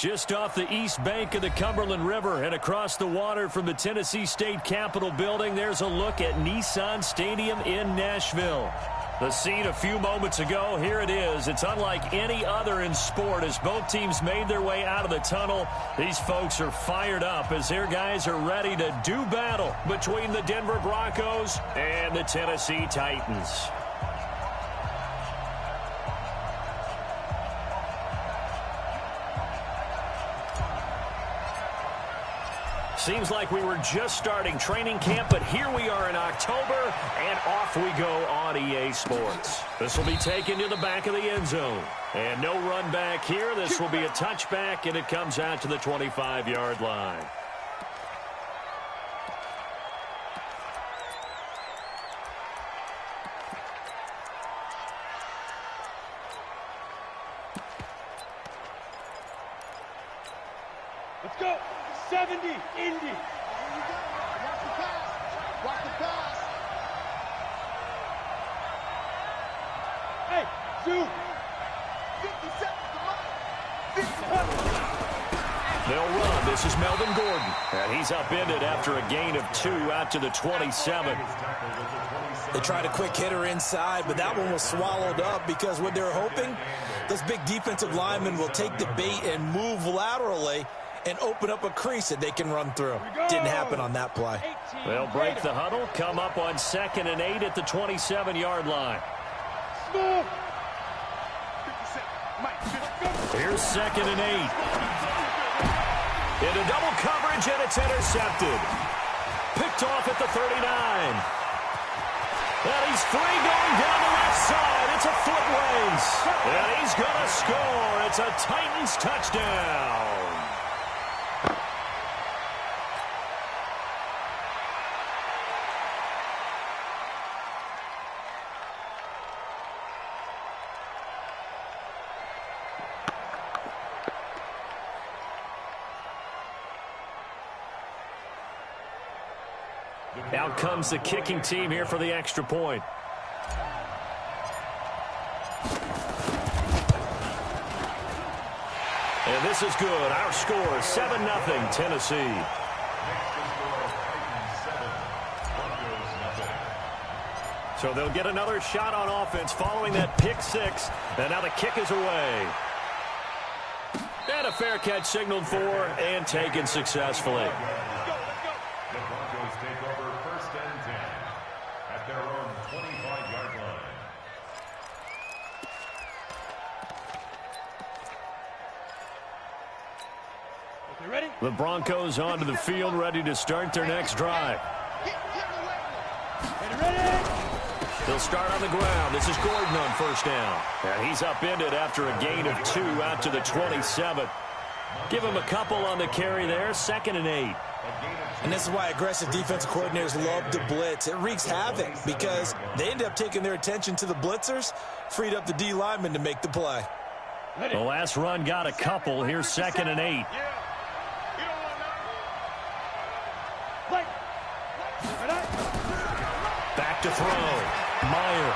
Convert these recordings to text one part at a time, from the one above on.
Just off the east bank of the Cumberland River and across the water from the Tennessee State Capitol building, there's a look at Nissan Stadium in Nashville. The scene a few moments ago, here it is. It's unlike any other in sport as both teams made their way out of the tunnel. These folks are fired up as their guys are ready to do battle between the Denver Broncos and the Tennessee Titans. Seems like we were just starting training camp, but here we are in October, and off we go on EA Sports. This will be taken to the back of the end zone. And no run back here. This will be a touchback, and it comes out to the 25-yard line. Let's go. 70, Indy. Watch the pass. Watch the pass. Hey, Zoo. 50 seconds to run. They'll run. This is Melvin Gordon. And he's upended after a gain of 2 out to the 27. They tried a quick hitter inside, but that one was swallowed up because what they're hoping, those big defensive linemen will take the bait and move laterally and open up a crease that they can run through. Didn't happen on that play. They'll break the huddle, come up on 2nd and 8 at the 27-yard line. Here's 2nd and 8. Into double coverage, and it's intercepted. Picked off at the 39. And he's free going down the left side. It's a foot race. And he's going to score. It's a Titans touchdown. Out comes the kicking team here for the extra point. And this is good. Our score is 7-0 Tennessee. So they'll get another shot on offense following that pick 6. And now the kick is away. And a fair catch signaled for and taken successfully. The Broncos onto the field, ready to start their next drive. They'll start on the ground. This is Gordon on first down. And he's upended after a gain of 2 out to the 27. Give him a couple on the carry there. 2nd and 8. And this is why aggressive defensive coordinators love to blitz. It wreaks havoc because they end up taking their attention to the blitzers, freed up the D lineman to make the play. The last run got a couple. Here's 2nd and 8. Back to throw. Meyer.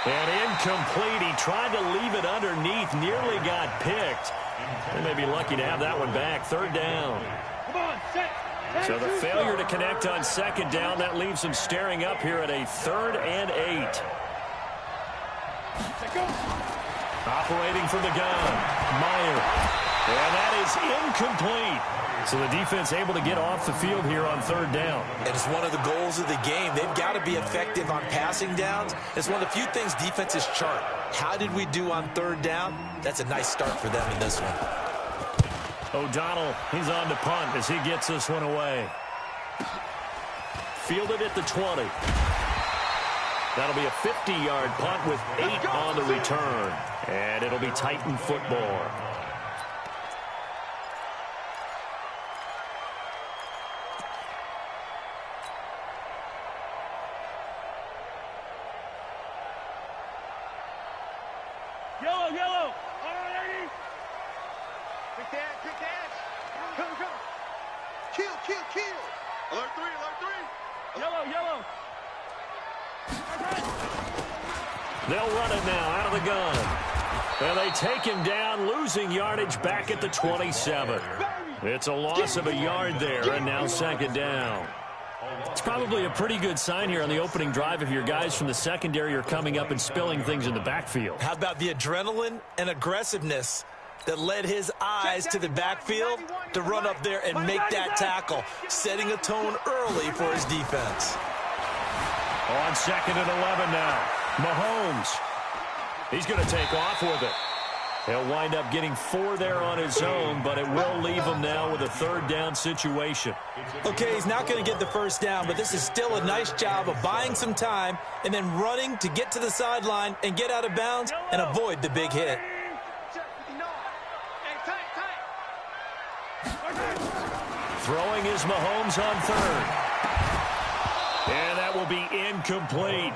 And incomplete. He tried to leave it underneath. Nearly got picked. They may be lucky to have that one back. 3rd down. So the failure to connect on 2nd down, that leaves them staring up here at a 3rd and 8. Operating from the gun. Meyer. And that is incomplete. So the defense able to get off the field here on 3rd down. And it's one of the goals of the game. They've got to be effective on passing downs. It's one of the few things defenses chart. How did we do on 3rd down? That's a nice start for them in this one. O'Donnell, he's on to punt as he gets this one away. Fielded at the 20. That'll be a 50-yard punt with 8 on the return. And it'll be Titan football. Yellow. All right, Eddie. Good catch. Come. Kill. Alert 3. Yellow. They'll run it now out of the gun. And they take him down, losing yardage back at the 27. It's a loss of a yard there, and now second down. It's probably a pretty good sign here on the opening drive if your guys from the secondary are coming up and spilling things in the backfield. How about the adrenaline and aggressiveness that led his eyes to the backfield to run up there and make that tackle, setting a tone early for his defense. On 2nd and 11 now, Mahomes. He's going to take off with it. He'll wind up getting 4 there on his own, but it will leave him now with a 3rd down situation. Okay, he's not going to get the first down, but this is still a nice job of buying some time and then running to get to the sideline and get out of bounds and avoid the big hit. Throwing is Mahomes on 3rd. And that will be incomplete.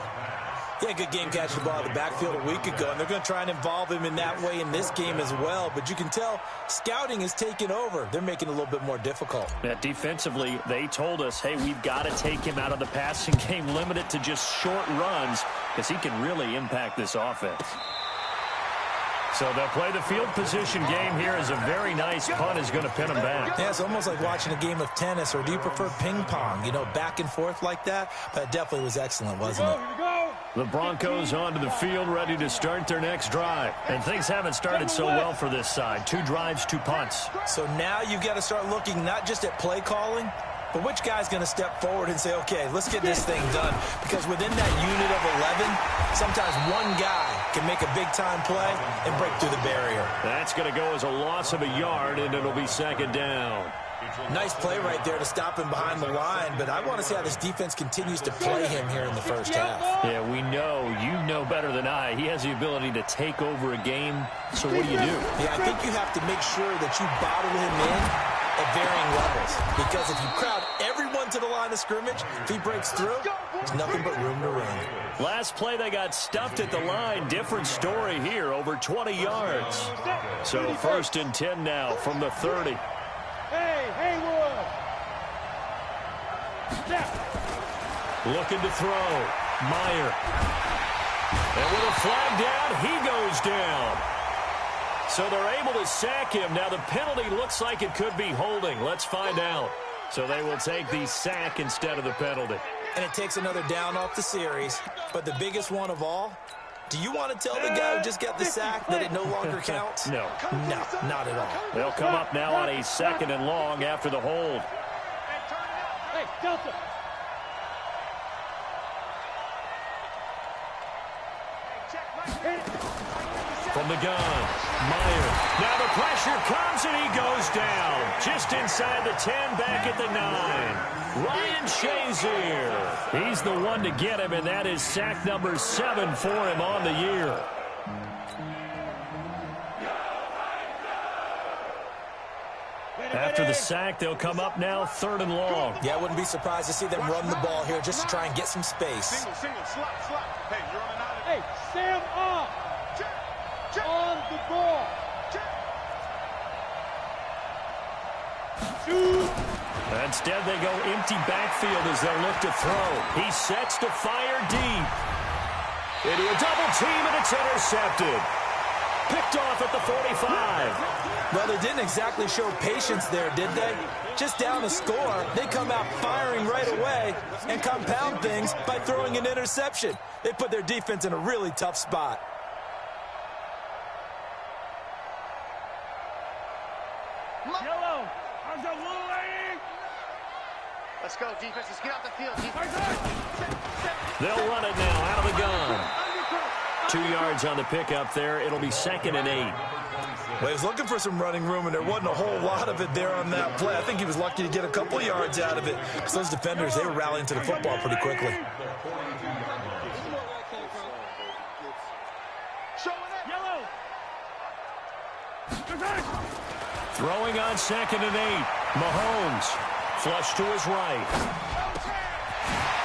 He had a good game catching the ball in the backfield a week ago, and they're going to try and involve him in that way in this game as well. But you can tell scouting is taking over. They're making it a little bit more difficult. Yeah, defensively, they told us, hey, we've got to take him out of the passing game, limit it to just short runs, because he can really impact this offense. So they'll play the field position game here as a very nice punt is going to pin them back. Yeah, it's almost like watching a game of tennis, or do you prefer ping pong? You know, back and forth like that? But it definitely was excellent, wasn't it? The Broncos onto the field, ready to start their next drive. And things haven't started so well for this side. 2 drives, 2 punts. So now you've got to start looking not just at play calling, but which guy's going to step forward and say, okay, let's get this thing done. Because within that unit of 11, sometimes one guy can make a big-time play and break through the barrier. That's going to go as a loss of a yard, and it'll be 2nd down. Nice play right there to stop him behind the line, but I want to see how this defense continues to play him here in the first half. Yeah, we know. You know better than I. He has the ability to take over a game, so what do you do? Yeah, I think you have to make sure that you bottle him in at varying levels, because if you crowd everyone to the line of scrimmage, if he breaks through, there's nothing but room to run. Last play, they got stuffed at the line. Different story here, over 20 yards. So 1st and 10 now from the 30. Hey, Haywood! Looking to throw. Meyer. And with a flag down, he goes down. So they're able to sack him. Now the penalty looks like it could be holding. Let's find out. So they will take the sack instead of the penalty. And it takes another down off the series. But the biggest one of all, do you want to tell the guy who just got the sack that it no longer counts? No. No, not at all. They'll come up now on a 2nd and long after the hold. Hey, Delta! From the gun, Meyer. Now the pressure comes and he goes down. Just inside the 10, back at the 9. Ryan Shazier. He's the one to get him, and that is sack number 7 for him on the year. After the sack, they'll come up now 3rd and long. Yeah, I wouldn't be surprised to see them run the ball here just to try and get some space. Single, slot. Hey, you're on an island. Hey, Sam up! On the ball! Instead, they go empty backfield as they'll look to throw. He sets to fire deep. Into a double team, and it's intercepted. Picked off at the 45. Well, they didn't exactly show patience there, did they? Just down a score, they come out firing right away and compound things by throwing an interception. They put their defense in a really tough spot. Yellow! How's that little lady? Let's go, defense. Let's get out the field. They'll run it now out of the gun. 2 yards on the pickup there. It'll be 2nd and 8. Well, he was looking for some running room, and there wasn't a whole lot of it there on that play. I think he was lucky to get a couple yards out of it, because those defenders, they were rallying to the football pretty quickly. Throwing on 2nd and 8. Mahomes. Flush to his right.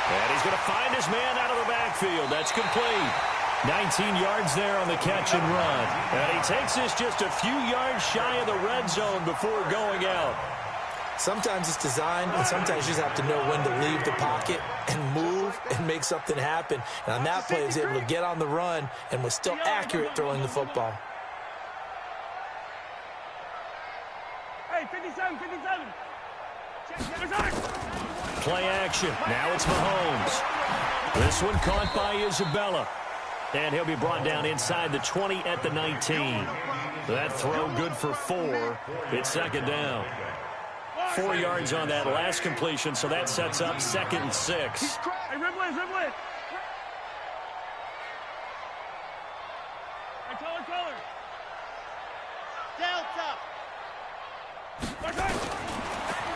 And he's going to find his man out of the backfield. That's complete. 19 yards there on the catch and run. And he takes this just a few yards shy of the red zone before going out. Sometimes it's designed, and sometimes you just have to know when to leave the pocket and move and make something happen. And on that play, he was able to get on the run and was still accurate throwing the football. Play action. Now it's Mahomes. This one caught by Isabella. And he'll be brought down inside the 20 at the 19. That throw good for 4. It's second down. 4 yards on that last completion, so that sets up 2nd and 6. Hey, Ridley. Hey, color. Delta.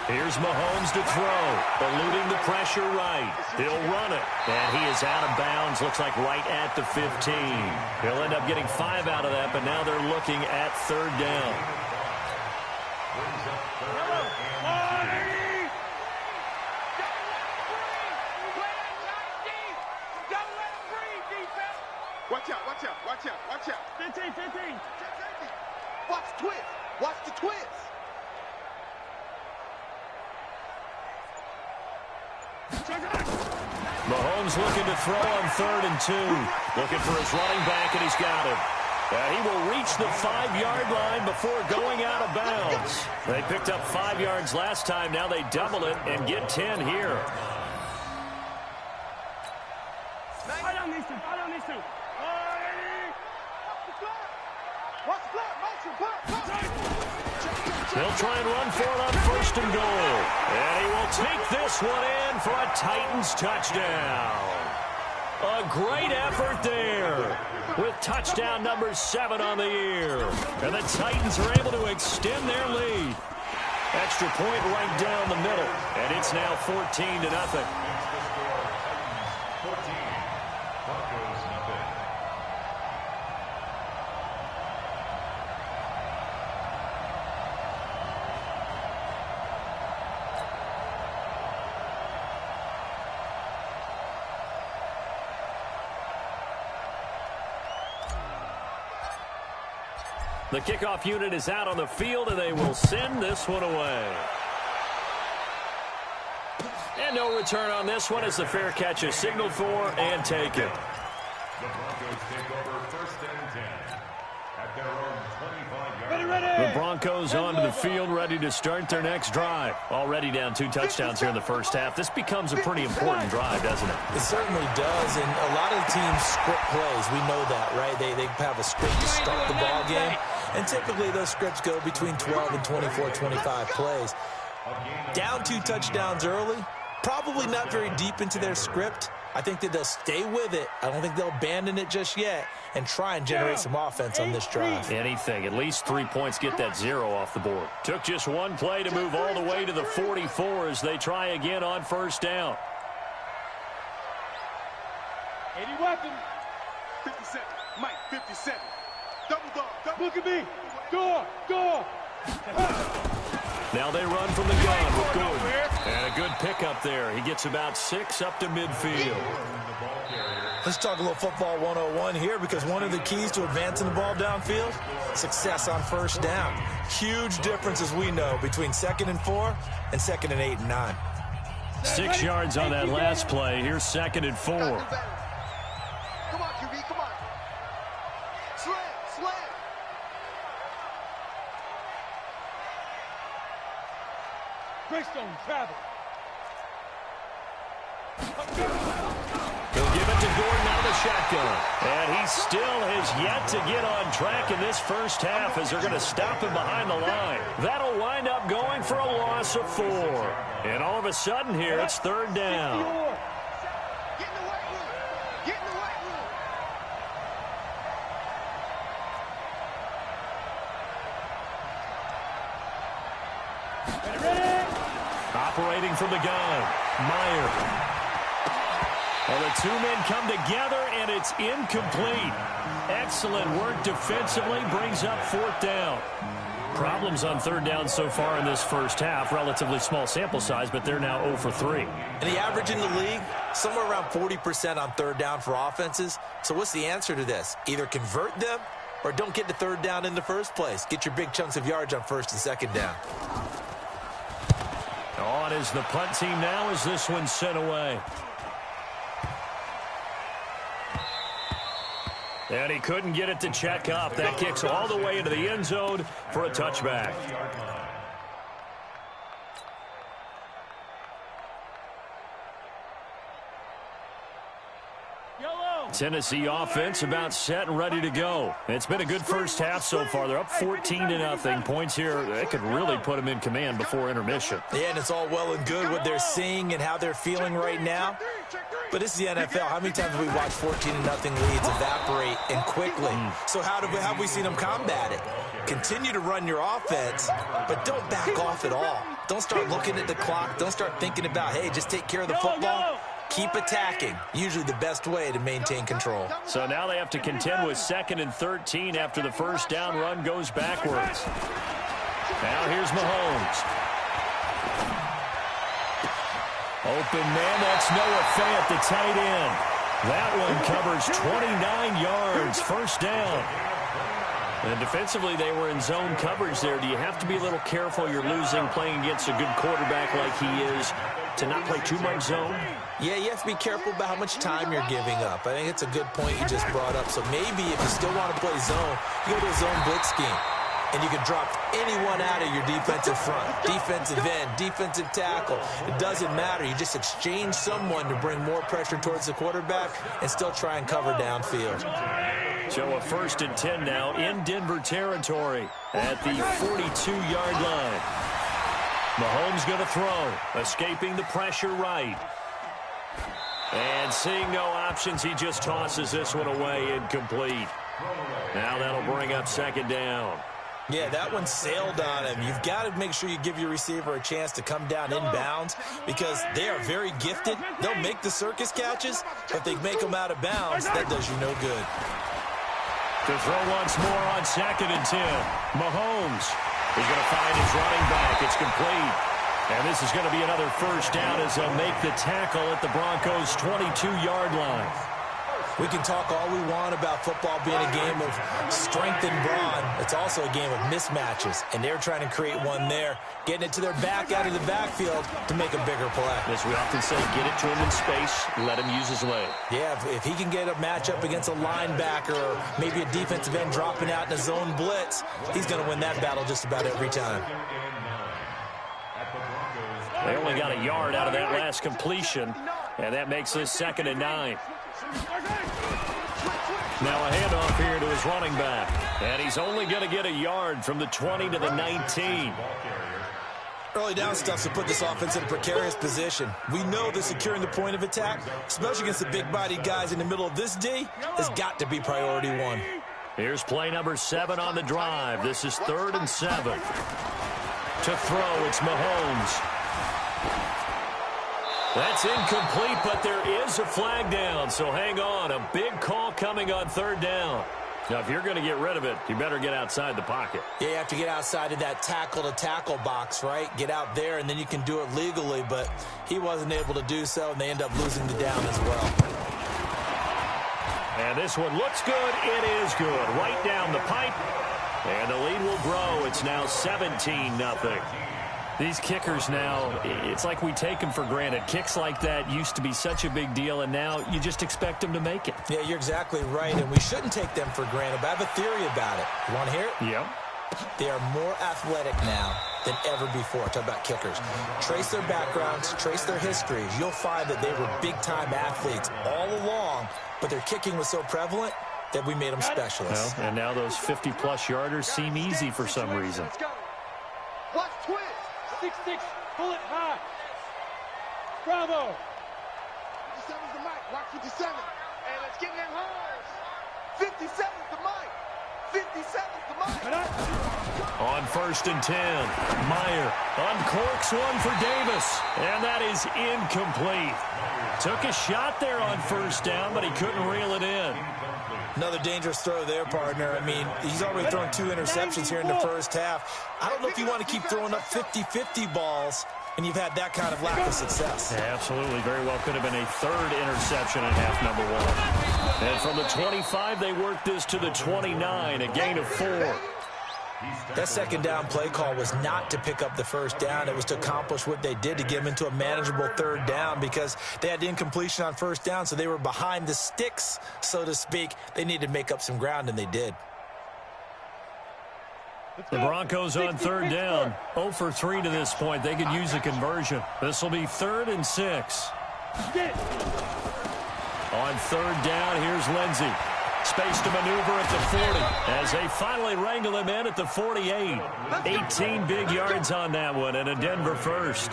Here's Mahomes to throw, eluding the pressure right. He'll run it, and he is out of bounds, looks like right at the 15. He'll end up getting 5 out of that, but now they're looking at 3rd down. Watch out. 15. Watch the twist. Mahomes looking to throw on 3rd and 2. Looking for his running back, and he's got him. He will reach the 5-yard line before going out of bounds. They picked up 5 yards last time. Now they double it and get 10 here. I don't need to. They'll try and run for it on 1st and goal. And he will take this one in for a Titans touchdown. A great effort there with touchdown number 7 on the year. And the Titans are able to extend their lead. Extra point right down the middle. And it's now 14-0. The kickoff unit is out on the field, and they will send this one away. And no return on this one as the fair catch is signaled for and taken. The Broncos take over 1st and 10 at their own 25-yard. The Broncos onto the field, ready to start their next drive. Already down 2 touchdowns here in the first half. This becomes a pretty important drive, doesn't it? It certainly does, and a lot of teams script plays. We know that, right? They have a script to start the ball game, and typically those scripts go between 12 and 24, 25 plays. Down 2 touchdowns early, probably not very deep into their script. I think that they'll stay with it. I don't think they'll abandon it just yet and try and generate some offense on this drive. Anything. At least 3 points get that 0 off the board. Took just 1 play to move all the way to the 44 as they try again on 1st down. 80 weapons. 57. Mike, 57. Double dog. Look at me. Go. Now they run from the gun with Gordon. And a good pickup there. He gets about 6 up to midfield. Let's talk a little football 101 here, because one of the keys to advancing the ball downfield, success on 1st down. Huge difference, as we know, between 2nd and 4 and 2nd and 8 and 9. 6 yards on that last play. Here's 2nd and 4. Come on, QB, come on. Slam. Greystone, travel. He'll give it to Gordon out of the shotgun. And he still has yet to get on track in this first half as they're going to stop him behind the line. That'll wind up going for a loss of 4. And all of a sudden here, it's 3rd down. Get in the white room. Get in the white room. Operating from the gun, Meyer. Well, the 2 men come together, and it's incomplete. Excellent work defensively, brings up 4th down. Problems on 3rd down so far in this first half. Relatively small sample size, but they're now 0 for 3. And the average in the league, somewhere around 40% on 3rd down for offenses. So what's the answer to this? Either convert them or don't get to 3rd down in the first place. Get your big chunks of yards on 1st and 2nd down. On is the punt team now as this one's sent away. And he couldn't get it to check up. That kicks all the way into the end zone for a touchback. Tennessee offense about set and ready to go. It's been a good first half so far. They're up 14-0. Points here, they could really put them in command before intermission. Yeah, and it's all well and good what they're seeing and how they're feeling right now. But this is the NFL. How many times have we watched 14-0 leads evaporate and quickly? So how have we seen them combat it? Continue to run your offense, but don't back off at all. Don't start looking at the clock. Don't start thinking about, hey, just take care of the football. Keep attacking. Usually the best way to maintain control. So now they have to contend with 2nd and 13 after the first down run goes backwards. Now here's Mahomes. Open man, that's Noah Fant, the tight end. That one covers 29 yards, first down. And defensively, they were in zone coverage there. Do you have to be a little careful? You're losing playing against a good quarterback like he is to not play too much zone? Yeah, you have to be careful about how much time you're giving up. I think it's a good point you just brought up. So maybe if you still want to play zone, you go to a zone blitz scheme. And you can drop anyone out of your defensive front, defensive end, defensive tackle. It doesn't matter. You just exchange someone to bring more pressure towards the quarterback and still try and cover downfield. So a 1st and 10 now in Denver territory at the 42-yard line. Mahomes going to throw, escaping the pressure right. And seeing no options, he just tosses this one away, incomplete. Now that'll bring up 2nd down. Yeah, that one sailed on him. You've got to make sure you give your receiver a chance to come down inbounds because they are very gifted. They'll make the circus catches, but if they make them out of bounds, that does you no good. To throw once more on 2nd and 10. Mahomes is going to find his running back. It's complete. And this is going to be another first down as they'll make the tackle at the Broncos' 22-yard line. We can talk all we want about football being a game of strength and brawn. It's also a game of mismatches, and they're trying to create one there, getting it to their back out of the backfield to make a bigger play. As we often say, get it to him in space, let him use his leg. Yeah, if he can get a matchup against a linebacker or maybe a defensive end dropping out in a zone blitz, he's going to win that battle just about every time. They only got a yard out of that last completion, and that makes this 2nd and 9. Now a handoff here to his running back. And he's only going to get a yard from the 20 to the 19. Early down stuff to put this offense in a precarious position. We know that securing the point of attack, especially against the big-bodied guys in the middle of this D, has got to be priority one. Here's play number 7 on the drive. This is 3rd and 7. To throw, it's Mahomes. That's incomplete, but there is a flag down, so hang on. A big call coming on 3rd down. Now, if you're going to get rid of it, you better get outside the pocket. Yeah, you have to get outside of that tackle-to-tackle box, right? Get out there, and then you can do it legally, but he wasn't able to do so, and they end up losing the down as well. And this one looks good. It is good. Right down the pipe, and the lead will grow. It's now 17-0. These kickers now, it's like we take them for granted. Kicks like that used to be such a big deal, and now you just expect them to make it. Yeah, you're exactly right, and we shouldn't take them for granted, but I have a theory about it. You want to hear it? Yep. They are more athletic now than ever before. Talk about kickers. Trace their backgrounds, trace their histories. You'll find that they were big-time athletes all along, but their kicking was so prevalent that we made them specialists. Well, and now those 50-plus yarders seem easy for some reason. Watch twist. 6-6, pull it high. Bravo. 57's the mic. Watch 57. Hey, let's get in that hard. 57's the mic. 57's the mic. On 1st and 10, Meyer uncorks one for Davis, and that is incomplete. Took a shot there on 1st down, but he couldn't reel it in. Another dangerous throw there, partner. I mean, he's already thrown 2 interceptions here in the first half. I don't know if you want to keep throwing up 50-50 balls, and you've had that kind of lack of success. Yeah, absolutely. Very well could have been a 3rd interception in half number 1. And from the 25, they worked this to the 29, a gain of 4. That 2nd down play call was not to pick up the 1st down. It was to accomplish what they did to get them into a manageable 3rd down because they had incompletion on 1st down, so they were behind the sticks, so to speak. They needed to make up some ground, and they did. The Broncos on 3rd down, 0 for 3 to this point. They could use a conversion. This will be 3rd and 6. On third down, here's Lindsey. Space to maneuver at the 40 as they finally wrangle him in at the 48. 18 big yards on that one and a Denver first.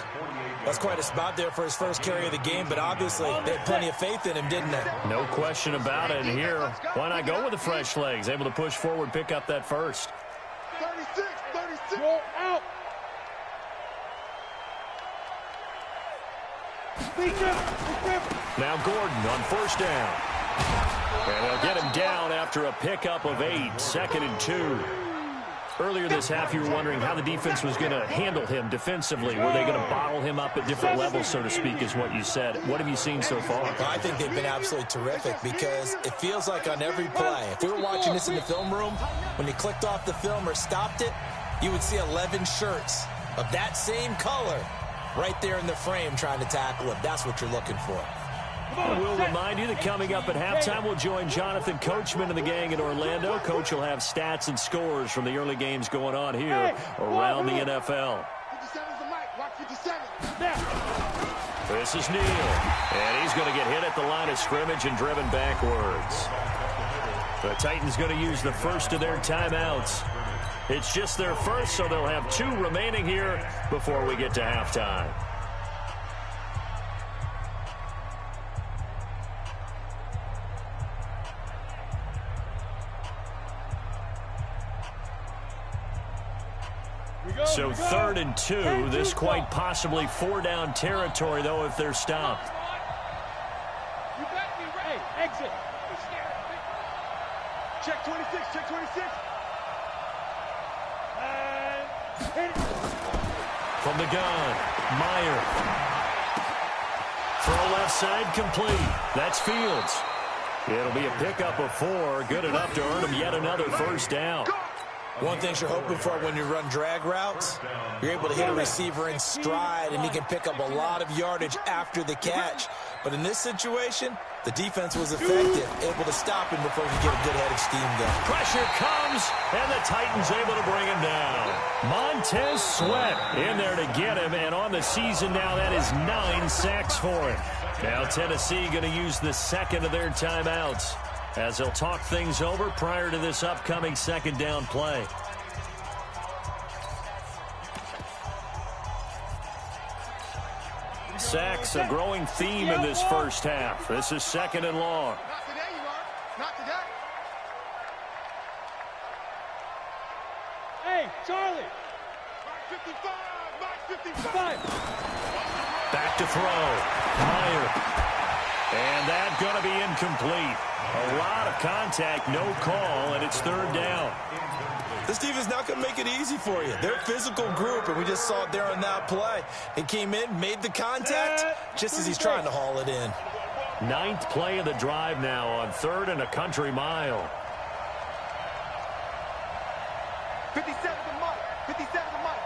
That's quite a spot there for his first carry of the game, but obviously they had plenty of faith in him, didn't they? No question about it. And here, why not go with the fresh legs? Able to push forward, pick up that first. 36, 36. Roll out. Now Gordon on first down. And they'll get him down after a pickup of 8, 2nd and 2. Earlier this half, you were wondering how the defense was going to handle him defensively. Were they going to bottle him up at different levels, so to speak, is what you said. What have you seen so far? Well, I think they've been absolutely terrific because it feels like on every play, if we were watching this in the film room, when you clicked off the film or stopped it, you would see 11 shirts of that same color right there in the frame trying to tackle him. That's what you're looking for. We'll remind you that coming up at halftime, we'll join Jonathan Coachman and the gang in Orlando. Coach will have stats and scores from the early games going on here around the NFL. 57's the mic. Watch 57. This is Neal, and he's going to get hit at the line of scrimmage and driven backwards. The Titans going to use the first of their timeouts. It's just their first, so they'll have 2 remaining here before we get to halftime. So 3rd and 2, this quite possibly 4-down territory, though, if they're stopped. You got me right. Exit. Check 26, check 26. And from the gun, Meyer. Throw left side complete. That's Fields. It'll be a pickup of 4, good enough to earn him yet another first down. One thing you're hoping for when you run drag routes, you're able to hit a receiver in stride, and he can pick up a lot of yardage after the catch. But in this situation, the defense was effective, able to stop him before he could get a good head of steam going. Pressure comes, and the Titans able to bring him down. Montez Sweat in there to get him, and on the season now, that is 9 sacks for him. Now Tennessee going to use the second of their timeouts as they'll talk things over prior to this upcoming 2nd down play. Sacks, a growing theme in this first half. This is 2nd and long. not today, you are. Not today. Hey, Charlie. Mark 55. Mark 55. Back to throw. Meyer. And that's going to be incomplete. A lot of contact, no call, and it's 3rd down. This defense not going to make it easy for you. They're a physical group, and we just saw it there on that play. He came in, made the contact, just as he's trying to haul it in. 9th play of the drive now on 3rd and a country mile. 57 the mic. 57 the mic.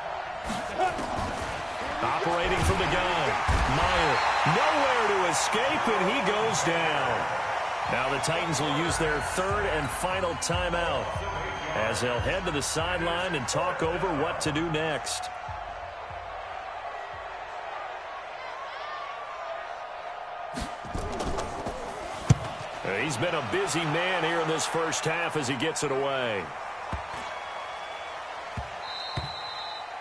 Operating from the gun. Meyer nowhere to escape, and he goes down. Now the Titans will use their 3rd and final timeout as they'll head to the sideline and talk over what to do next. He's been a busy man here in this first half as he gets it away.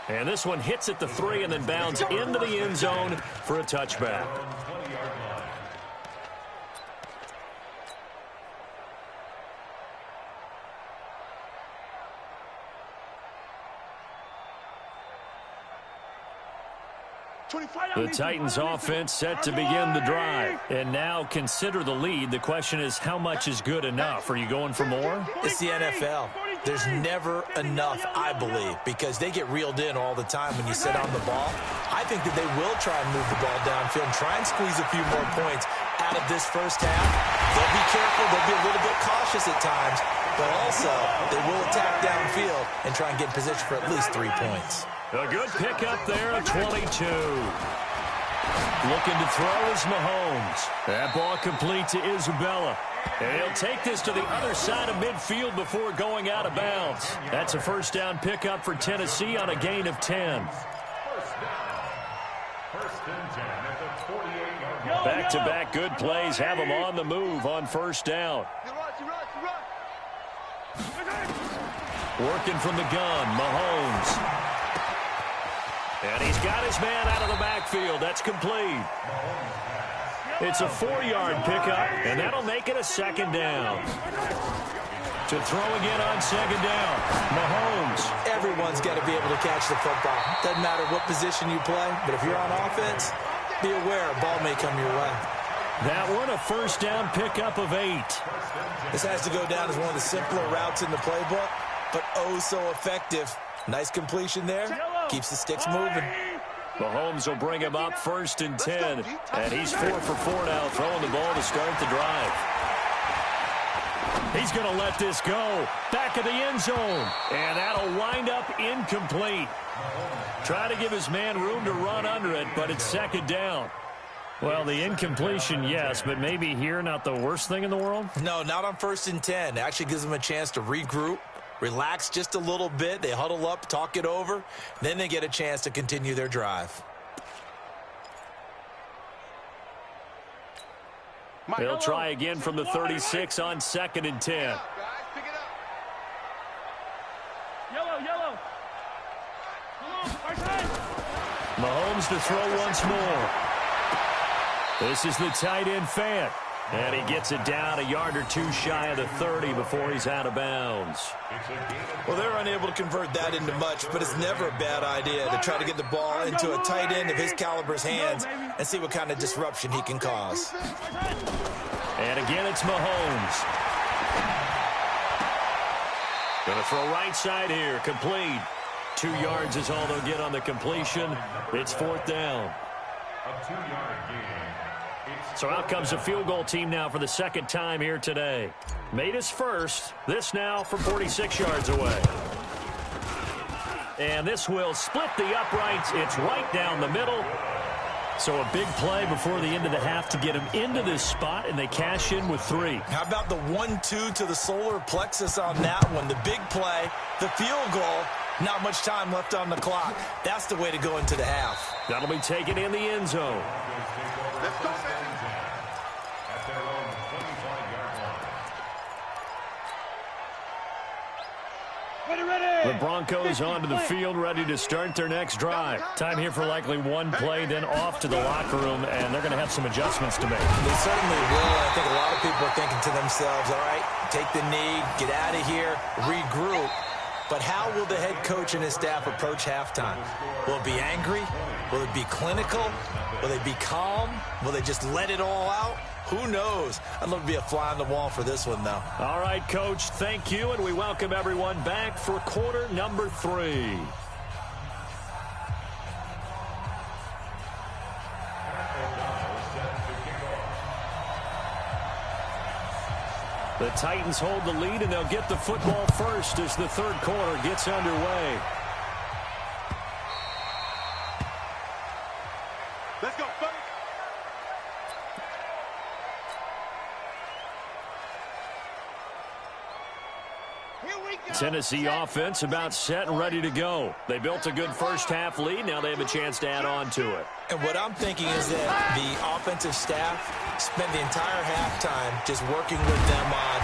And this one hits at the 3 and then bounds into the end zone for a touchback. The Titans offense set to begin the drive. And now consider the lead. The question is, how much is good enough? Are you going for more? It's the NFL. There's never enough, I believe, because they get reeled in all the time when you sit on the ball. I think that they will try and move the ball downfield and try and squeeze a few more points out of this first half. They'll be careful. They'll be a little bit cautious at times, but also they will attack downfield and try and get in position for at least 3 points. A good pickup there at 22. Looking to throw is Mahomes. That ball complete to Isabella. And he'll take this to the other side of midfield before going out of bounds. That's a first down pickup for Tennessee on a gain of 10. First and 10 at the 48-yard line. Back-to-back good plays have him on the move on first down. Working from the gun, Mahomes. And he's got his man out of the backfield. That's complete. It's a 4-yard pickup, and that'll make it a second down. To throw again on second down, Mahomes. Everyone's got to be able to catch the football. Doesn't matter what position you play, but if you're on offense, be aware a ball may come your way. That one, a first down pickup of 8. This has to go down as one of the simpler routes in the playbook, but oh so effective. Nice completion there. Keeps the sticks moving. Mahomes will bring him up first and 10. And he's 4 for 4 now, throwing the ball to start the drive. He's going to let this go. Back of the end zone. And that'll wind up incomplete. Try to give his man room to run under it, but it's second down. Well, the incompletion, yes, but maybe here not the worst thing in the world? No, not on first and 10. It actually gives them a chance to regroup, relax just a little bit. They huddle up, talk it over. Then they get a chance to continue their drive. They'll try again from the 36 on second and 10. Yellow. Mahomes to throw once more. This is the tight end Fant. And he gets it down a yard or two shy of the 30 before he's out of bounds. Well, they're unable to convert that into much, but it's never a bad idea to try to get the ball into a tight end of his caliber's hands and see what kind of disruption he can cause. And again, it's Mahomes. Going to throw right side here, complete. 2 yards is all they'll get on the completion. It's fourth down. A 2-yard gain. So out comes a field goal team now for the second time here today. Made his first. This now from 46 yards away. And this will split the uprights. It's right down the middle. So a big play before the end of the half to get him into this spot, and they cash in with 3. How about the 1-2 to the solar plexus on that one? The big play, the field goal, not much time left on the clock. That's the way to go into the half. That'll be taken in the end zone. Let's go, man. At their own 25-yard line. The Broncos onto the field, ready to start their next drive. Time here for likely one play, then off to the locker room, and they're going to have some adjustments to make. They certainly will. I think a lot of people are thinking to themselves, all right, take the knee, get out of here, regroup. But how will the head coach and his staff approach halftime? Will it be angry? Will it be clinical? Will they be calm? Will they just let it all out? Who knows? I'd love to be a fly on the wall for this one, though. All right, Coach, thank you, and we welcome everyone back for quarter number 3. The Titans hold the lead, and they'll get the football first as the third quarter gets underway. Let's go, fellas. Here we go. Tennessee offense about set and ready to go. They built a good first half lead. Now they have a chance to add on to it. And what I'm thinking is that the offensive staff spent the entire halftime just working with them on,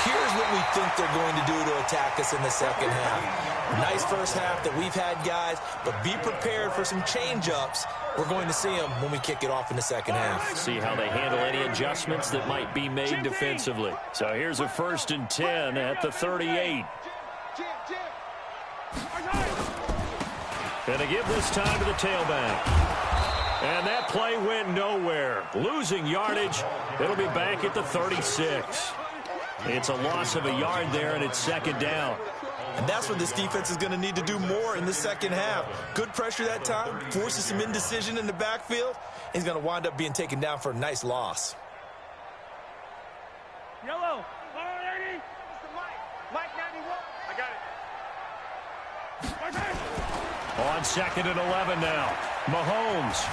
here's what we think they're going to do to attack us in the second half. Nice first half that we've had, guys, but be prepared for some change-ups. We're going to see them when we kick it off in the second half. See how they handle any adjustments that might be made defensively. So here's a first and 10 at the 38. And they give this time to the tailback. And that play went nowhere. Losing yardage. It'll be back at the 36. It's a loss of a yard there, and it's second down. And that's what this defense is going to need to do more in the second half. Good pressure that time, forces some indecision in the backfield. He's going to wind up being taken down for a nice loss. Yellow. Mike 91. I got it. On second and 11 now. Mahomes.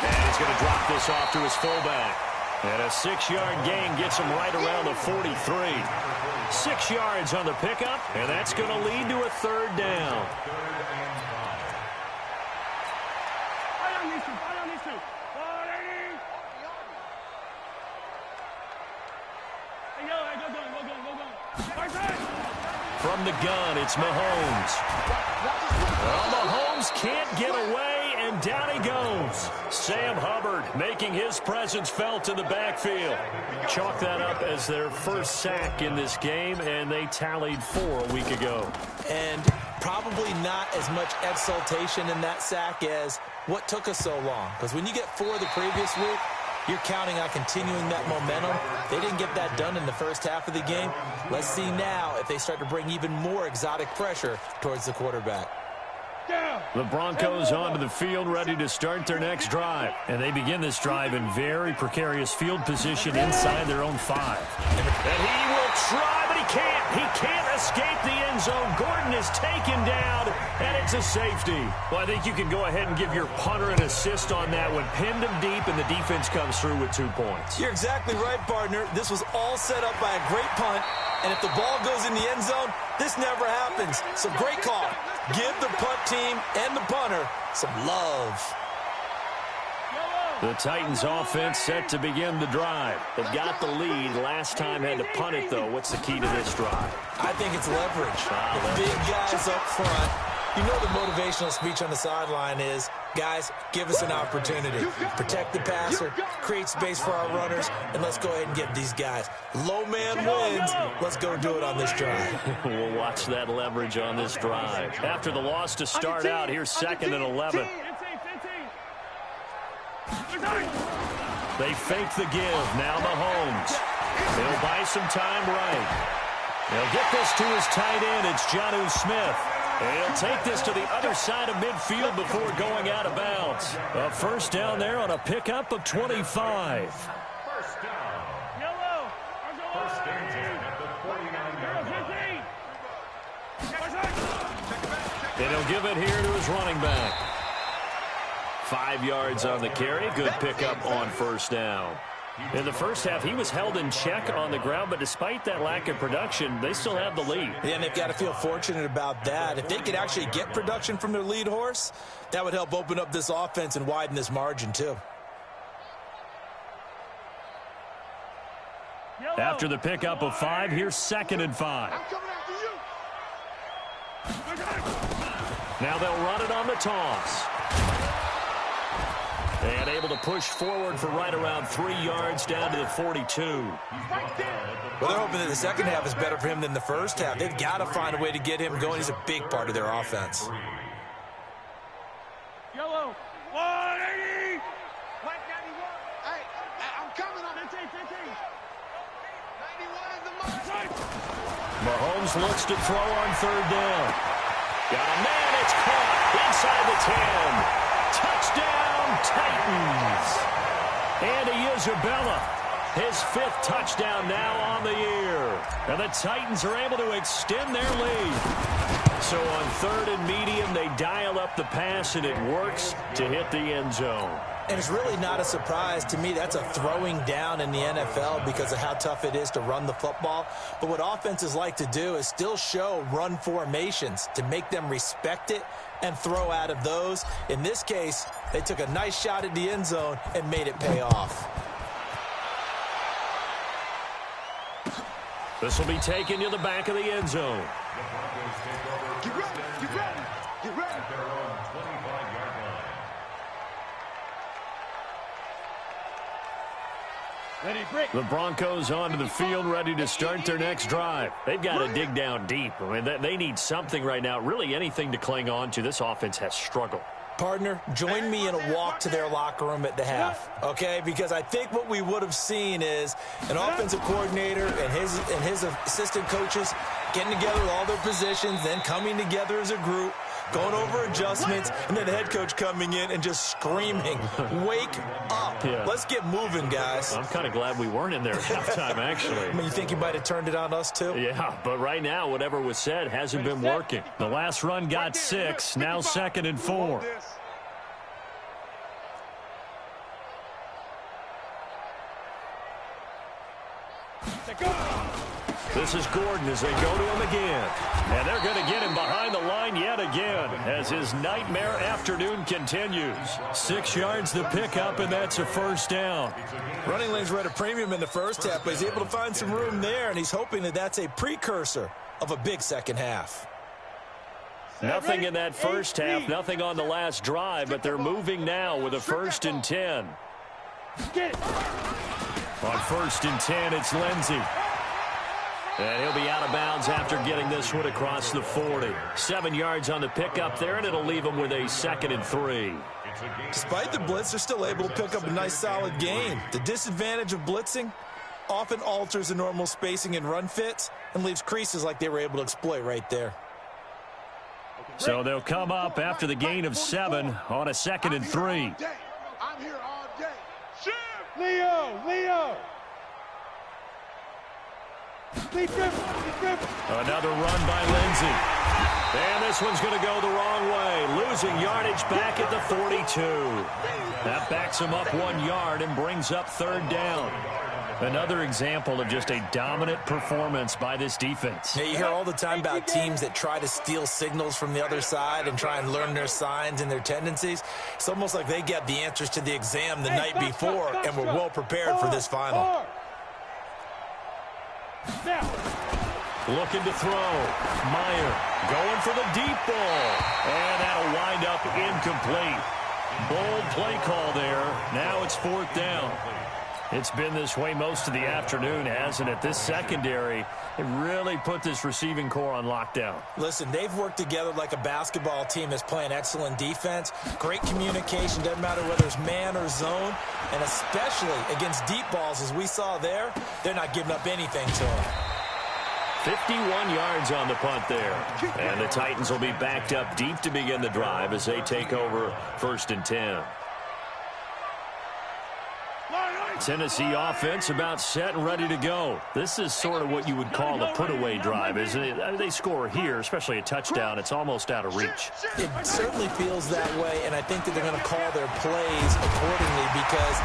And he's going to drop this off to his fullback. And a 6-yard gain gets him right around the 43. 6 yards on the pickup, and that's going to lead to a third down. From the gun, it's Mahomes. Well, Mahomes can't get away, and down he goes. Sam Hubbard making his presence felt in the backfield. Chalk that up as their first sack in this game, and they tallied 4 a week ago. And probably not as much exultation in that sack as what took us so long. Because when you get 4 the previous week, you're counting on continuing that momentum. They didn't get that done in the first half of the game. Let's see now if they start to bring even more exotic pressure towards the quarterback. The Broncos onto the field, ready to start their next drive. And they begin this drive in very precarious field position inside their own 5. And he will try, but he can't. He can't escape the end zone. Gordon is taken down, and it's a safety. Well, I think you can go ahead and give your punter an assist on that one. Pinned him deep, and the defense comes through with 2 points. You're exactly right, partner. This was all set up by a great punt, and if the ball goes in the end zone, this never happens. So great call. Give the punt team and the punter some love. The Titans offense set to begin the drive. They've got the lead. Last time had to punt it, though. What's the key to this drive? I think it's leverage. The big guys up front. You know the motivational speech on the sideline is, guys, give us an opportunity. Protect the passer, create space for our runners, and let's go ahead and get these guys. Low man wins. Let's go do it on this drive. We'll watch that leverage on this drive. After the loss to start out, here's 2nd and 11. They fake the give. Now Mahomes. He'll buy some time right. He'll get this to his tight end. It's Jonnu Smith. He'll take this to the other side of midfield before going out of bounds. A first down there on a pickup of 25. First down. First and 10 at the 49-yard line. And he'll give it here to his running back. 5 yards on the carry. Good pickup on first down. In the first half, he was held in check on the ground, but despite that lack of production, they still have the lead. Yeah, and they've got to feel fortunate about that. If they could actually get production from their lead horse, that would help open up this offense and widen this margin, too. After the pickup of 5, here's 2nd and 5. Now they'll run it on the toss. And able to push forward for right around 3 yards down to the 42. Well, they're hoping that the second half is better for him than the first half. They've got to find a way to get him going. He's a big part of their offense. Yellow, 180. Mike 91. Hey, I'm coming on. 15. 91 is the mark. Mahomes looks to throw on 3rd down. Got a man. It's caught inside the 10. Touchdown, Titans. Andy Isabella, his 5th touchdown now on the year. And the Titans are able to extend their lead. So on 3rd and medium, they dial up the pass, and it works to hit the end zone. And it's really not a surprise to me. That's a throwing down in the NFL because of how tough it is to run the football. But what offenses like to do is still show run formations to make them respect it and throw out of those. In this case, they took a nice shot at the end zone and made it pay off. This will be taken to the back of the end zone. Get ready. Get ready. At their own 25-yard line. The Broncos onto the field, ready to start their next drive. They've got to dig down deep. I mean, they need something right now, really anything to cling on to. This offense has struggled. Partner, join me in a walk to their locker room at the half, okay? Because I think what we would have seen is an offensive coordinator and his assistant coaches getting together with all their positions, then coming together as a group, going over adjustments, and then the head coach coming in and just screaming, wake up. Yeah. Let's get moving, guys. I'm kind of glad we weren't in there at halftime, actually. I mean, you think he might have turned it on us, too? Yeah, but right now, whatever was said hasn't been working. The last run got 6, now 2nd and 4. This is Gordon as they go to him again. And they're going to get him behind the line yet again as his nightmare afternoon continues. 6 yards the pickup, and that's a first down. Running lanes were at a premium in the first half, but he's able to find some room there, and he's hoping that that's a precursor of a big second half. Nothing in that first half, nothing on the last drive, but they're moving now with a 1st and 10. On 1st and 10, it's Lindsey. And he'll be out of bounds after getting this one across the 40. 7 yards on the pickup there, and it'll leave him with a 2nd and 3. Despite the blitz, they're still able to pick up a nice, solid gain. The disadvantage of blitzing often alters the normal spacing and run fits and leaves creases like they were able to exploit right there. So they'll come up after the gain of 7 on a 2nd and 3. I'm here all day. Leo! Another run by Lindsey. And this one's going to go the wrong way. Losing yardage back at the 42. That backs him up 1 yard and brings up 3rd down. Another example of just a dominant performance by this defense. Yeah, you hear all the time about teams that try to steal signals from the other side and try and learn their signs and their tendencies. It's almost like they get the answers to the exam the night before and were well prepared for this final. Looking to throw. Meyer going for the deep ball. And that'll wind up incomplete. Bold play call there. Now it's 4th down. It's been this way most of the afternoon, hasn't it? This secondary, it really put this receiving core on lockdown. Listen, they've worked together like a basketball team that's playing excellent defense. Great communication, doesn't matter whether it's man or zone. And especially against deep balls, as we saw there, they're not giving up anything to them. 51 yards on the punt there. And the Titans will be backed up deep to begin the drive as they take over 1st and 10. Tennessee offense about set and ready to go. This is sort of what you would call a put-away drive, isn't it? They score here, especially a touchdown. It's almost out of reach. It certainly feels that way, and I think that they're going to call their plays accordingly because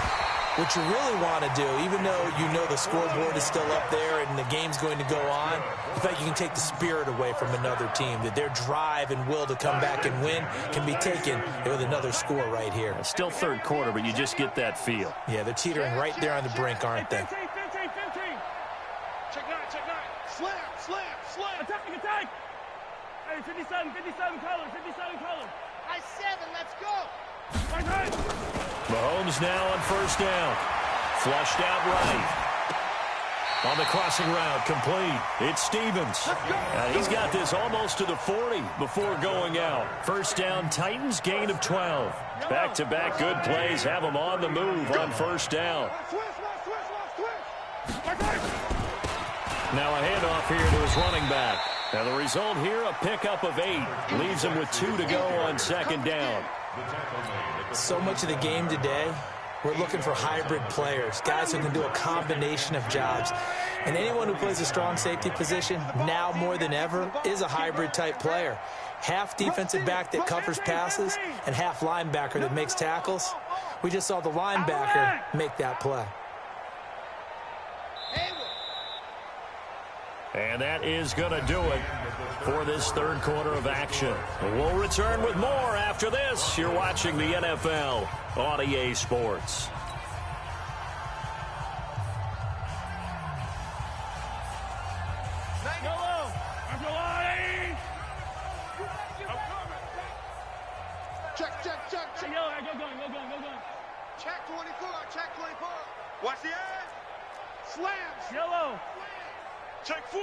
what you really want to do, even though you know the scoreboard is still up there and the game's going to go on, in fact, you can take the spirit away from another team, that their drive and will to come back and win can be taken with another score right here. Still 3rd quarter, but you just get that feel. Yeah, they're teetering right there on the brink, aren't they? Check 9. Slam. Attack. Hey, 57 color. I 7, let's go. Mahomes now on 1st down. Flushed out right. On the crossing route, complete. It's Stevens. And he's got this almost to the 40 before going out. 1st down, Titans, gain of 12. Back-to-back good plays have them on the move on 1st down. Now a handoff here to his running back. Now the result here, a pickup of 8. Leaves him with 2 to go on 2nd down. So much of the game today, we're looking for hybrid players, guys who can do a combination of jobs. And anyone who plays a strong safety position, now more than ever, is a hybrid type player. Half defensive back that covers passes and half linebacker that makes tackles. We just saw the linebacker make that play. And that is going to do it for this 3rd quarter of action. We'll return with more after this. You're watching the NFL on EA Sports. Check. Go going. Check 24. Watch the edge. Slams. Yellow. Check 4.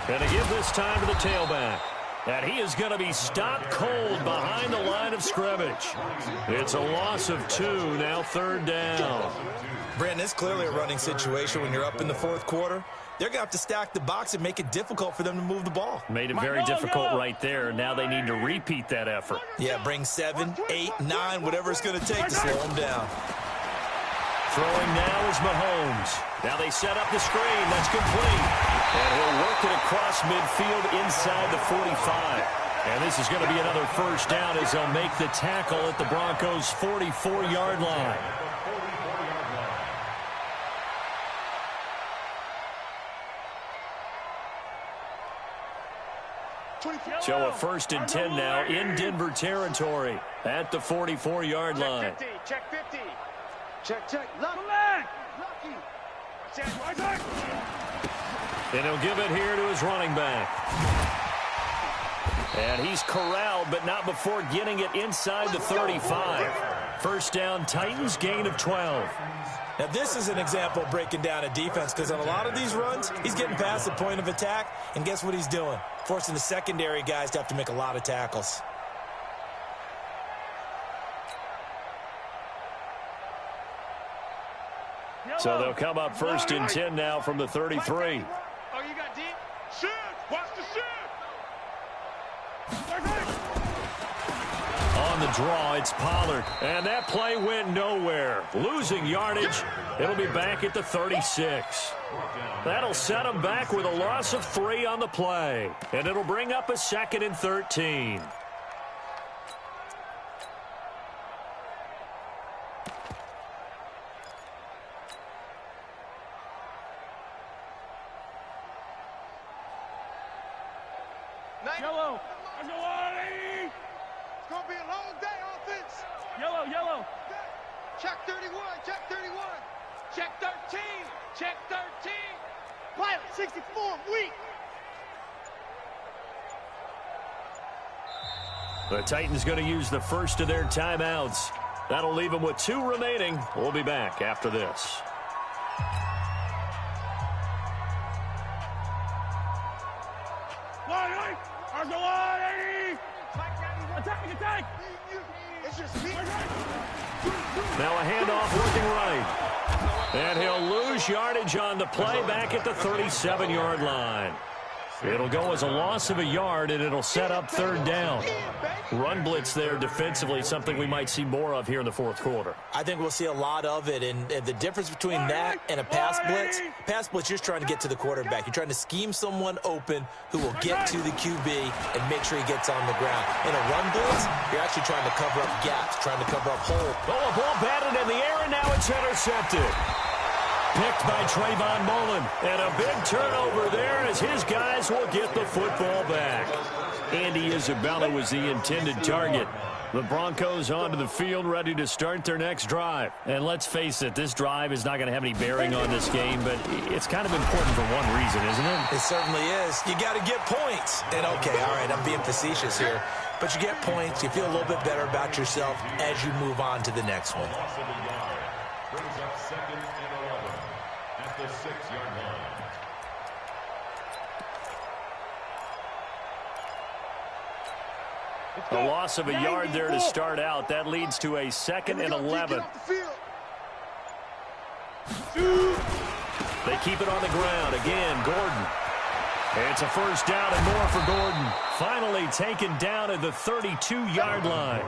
And to give this time to the tailback. And he is going to be stopped cold behind the line of scrimmage. It's a loss of 2, now 3rd down. Brandon, it's clearly a running situation when you're up in the 4th quarter. They're going to have to stack the box and make it difficult for them to move the ball. Made it very difficult right there. Now they need to repeat that effort. Yeah, bring 7, 8, 9, whatever it's going to take to slow them down. Throwing now is Mahomes. Now they set up the screen. That's complete. And he'll work it across midfield inside the 45. And this is going to be another 1st down as they'll make the tackle at the Broncos' 44-yard line. So a 1st and 10 now in Denver territory at the 44-yard line. Check 50. Check. Lucky. And he'll give it here to his running back. And he's corralled, but not before getting it inside the 35. First down, Titans, gain of 12. Now, this is an example of breaking down a defense, because on a lot of these runs, he's getting past the point of attack, and guess what he's doing? Forcing the secondary guys to have to make a lot of tackles. So they'll come up 1st and 10 now from the 33. Oh, you got deep? Shoot! Watch the shoot! On the draw, it's Pollard. And that play went nowhere. Losing yardage. It'll be back at the 36. That'll set them back with a loss of 3 on the play. And it'll bring up a 2nd and 13. Yellow. It's going to be a long day, offense. Yellow. Check 31. Check 13. Check 13. Pilot 64. Weak. The Titans going to use the first of their timeouts. That'll leave them with 2 remaining. We'll be back after this. Attack! It's just me. Now a handoff working right. And he'll lose yardage on the play back at the 37-yard line. It'll go as a loss of a yard, and it'll set up 3rd down. Run blitz there defensively, something we might see more of here in the 4th quarter. I think we'll see a lot of it, and the difference between that and a pass blitz, you're just trying to get to the quarterback. You're trying to scheme someone open who will get to the QB and make sure he gets on the ground. In a run blitz, you're actually trying to cover up gaps, trying to cover up holes. Oh, a ball batted in the air, and now it's intercepted. Picked by Trayvon Mullen. And a big turnover there as his guys will get the football back. Andy Isabella was the intended target. The Broncos onto the field, ready to start their next drive. And let's face it, this drive is not going to have any bearing on this game, but it's kind of important for one reason, isn't it? It certainly is. You got to get points. And, okay, all right, I'm being facetious here. But you get points. You feel a little bit better about yourself as you move on to the next one. Brings up 2nd and 11 at the 6-yard line. A loss of a yard there to start out. That leads to a 2nd and 11. They keep it on the ground. Again, Gordon. It's a 1st down and more for Gordon. Finally taken down at the 32-yard line.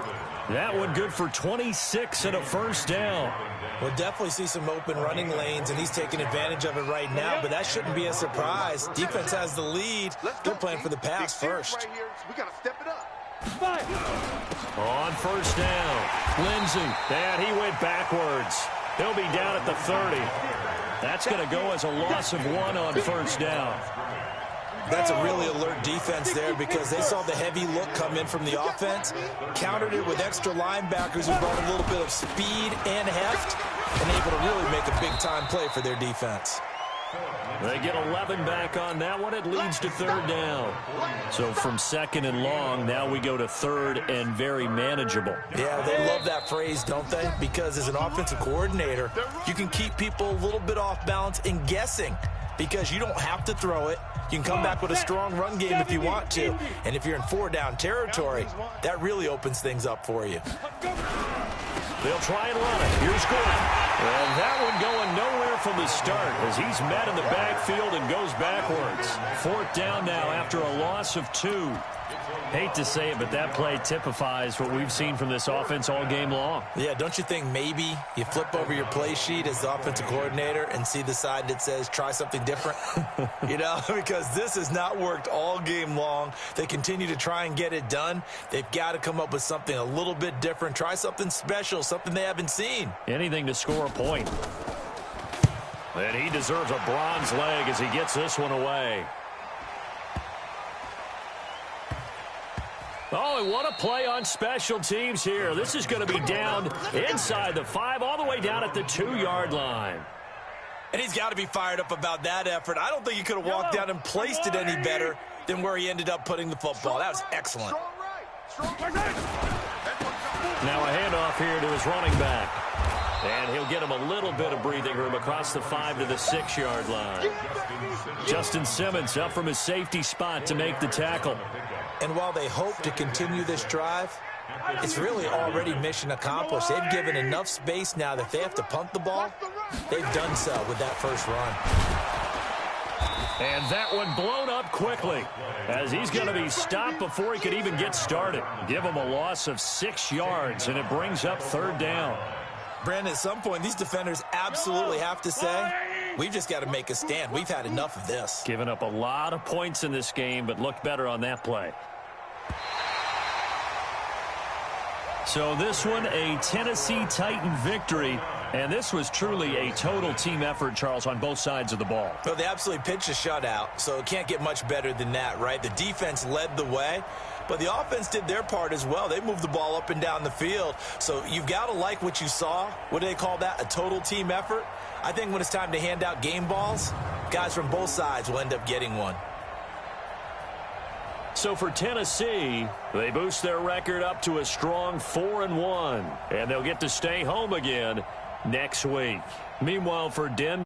That one good for 26 and a 1st down. We'll definitely see some open running lanes, and he's taking advantage of it right now, but that shouldn't be a surprise. Defense has the lead. They're playing for the pass first. We got to step it up. On 1st down, Lindsey, and he went backwards. He'll be down at the 30. That's going to go as a loss of 1 on 1st down. That's a really alert defense there because they saw the heavy look come in from the offense, countered it with extra linebackers who brought a little bit of speed and heft, and able to really make a big-time play for their defense. They get 11 back on that one. It leads to 3rd down. So from 2nd and long, now we go to 3rd and very manageable. Yeah, they love that phrase, don't they? Because as an offensive coordinator, you can keep people a little bit off balance and guessing because you don't have to throw it. You can come back with a strong run game if you want to. And if you're in 4-down territory, that really opens things up for you. They'll try and run it. Here's Gordon. And that one going nowhere from the start as he's met in the backfield and goes backwards. 4th down now after a loss of 2. Hate to say it, but that play typifies what we've seen from this offense all game long. Yeah, don't you think maybe you flip over your play sheet as the offensive coordinator and see the side that says try something different? You know, because this has not worked all game long. They continue to try and get it done. They've got to come up with something a little bit different. Try something special, something they haven't seen. Anything to score a point. And he deserves a bronze leg as he gets this one away. Oh, and what a play on special teams here. This is going to be down inside the 5, all the way down at the 2-yard line. And he's got to be fired up about that effort. I don't think he could have walked down and placed it any better than where he ended up putting the football. That was excellent. Now a handoff here to his running back. And he'll get him a little bit of breathing room across the 5 to the 6-yard line. Justin Simmons up from his safety spot to make the tackle. And while they hope to continue this drive, it's really already mission accomplished. They've given enough space now that they have to punt the ball. They've done so with that first run. And that one blown up quickly as he's going to be stopped before he could even get started. Give him a loss of 6 yards, and it brings up 3rd down. Brandon, at some point, these defenders absolutely have to say, we've just got to make a stand. We've had enough of this. Giving up a lot of points in this game, but looked better on that play. So this one, a Tennessee Titan victory. And this was truly a total team effort, Charles, on both sides of the ball. Well, they absolutely pitched a shutout, so it can't get much better than that, right? The defense led the way, but the offense did their part as well. They moved the ball up and down the field. So you've got to like what you saw. What do they call that? A total team effort? I think when it's time to hand out game balls, guys from both sides will end up getting one. So for Tennessee, they boost their record up to a strong 4-1, and they'll get to stay home again next week. Meanwhile, for Denver,